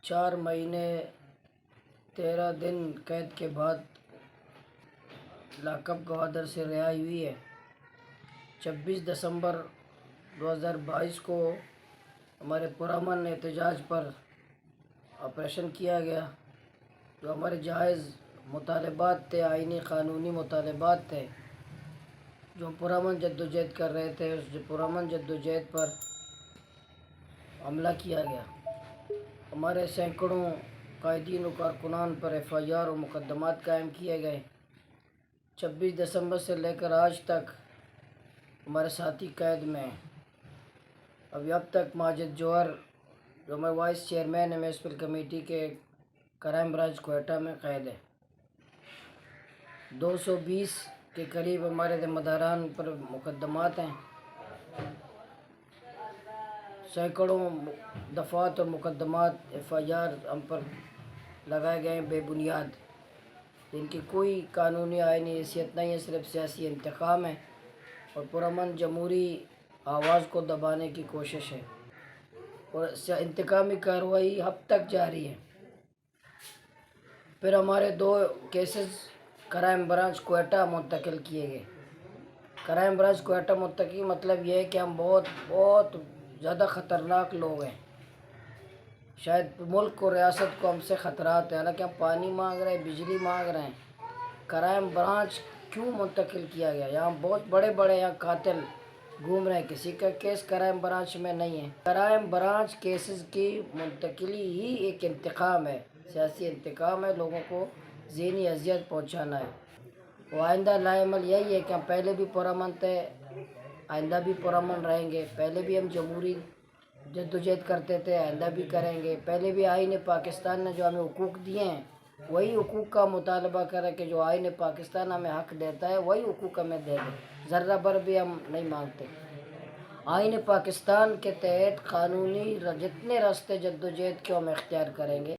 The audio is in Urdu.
4 مہینے 13 دن قید کے بعد لاک اپ گوادر سے رہائی ہوئی ہے۔ 26 دسمبر 2022 کو ہمارے پرامن احتجاج پر آپریشن کیا گیا، جو ہمارے جائز مطالبات تھے، آئینی قانونی مطالبات تھے، جو پرامن جدوجہد کر رہے تھے، اس پرامن جدوجہد پر حملہ کیا گیا۔ ہمارے سینکڑوں قائدین و کارکنان پر FIR اور مقدمات قائم کیے گئے۔ 26 دسمبر سے لے کر آج تک ہمارے ساتھی قید میں ہیں۔ اب تک ماجد جوہر، جو ہمارے وائس چیئرمین ہے میونسپل کمیٹی کے، کرائم برانچ کوئٹہ میں قید ہے۔ 220 کے قریب ہمارے ذمہ داران پر مقدمات ہیں۔ سینکڑوں دفعات اور مقدمات FIR ہم پر لگائے گئے ہیں بے بنیاد، جن کی کوئی قانونی آئینی حیثیت نہیں ہے، صرف سیاسی انتقام ہے اور پرامن جمہوری آواز کو دبانے کی کوشش ہے، اور انتقامی کارروائی اب تک جاری ہے۔ پھر ہمارے 2 کیسز کرائم برانچ کوئٹہ منتقل کیے گئے۔ کرائم برانچ کوئٹہ منتقل مطلب یہ ہے کہ ہم بہت زیادہ خطرناک لوگ ہیں، شاید ملک و ریاست کو ہم سے خطرات ہیں، حالانکہ ہم پانی مانگ رہے ہیں، بجلی مانگ رہے ہیں۔ کرائم برانچ کیوں منتقل کیا گیا؟ یہاں بہت بڑے یہاں قاتل گھوم رہے ہیں، کسی کا کیس کرائم برانچ میں نہیں ہے۔ کرائم برانچ کیسز کی منتقلی ہی ایک انتقام ہے، سیاسی انتقام ہے، لوگوں کو ذہنی اذیت پہنچانا ہے۔ وہ آئندہ لاء عمل یہی ہے کہ ہم پہلے بھی پرامن تھے، آئندہ بھی پرامن رہیں گے، پہلے بھی ہم جمہوری جدوجہد کرتے تھے، آئندہ بھی کریں گے۔ پہلے بھی آئین پاکستان نے جو ہمیں حقوق دیے ہیں، وہی حقوق کا مطالبہ کرے کہ جو آئین پاکستان ہمیں حق دیتا ہے وہی حقوق ہمیں دے دے، ذرہ بھر بھی ہم نہیں مانگتے۔ آئین پاکستان کے تحت قانونی جتنے راستے جدوجہد کے ہم اختیار کریں گے۔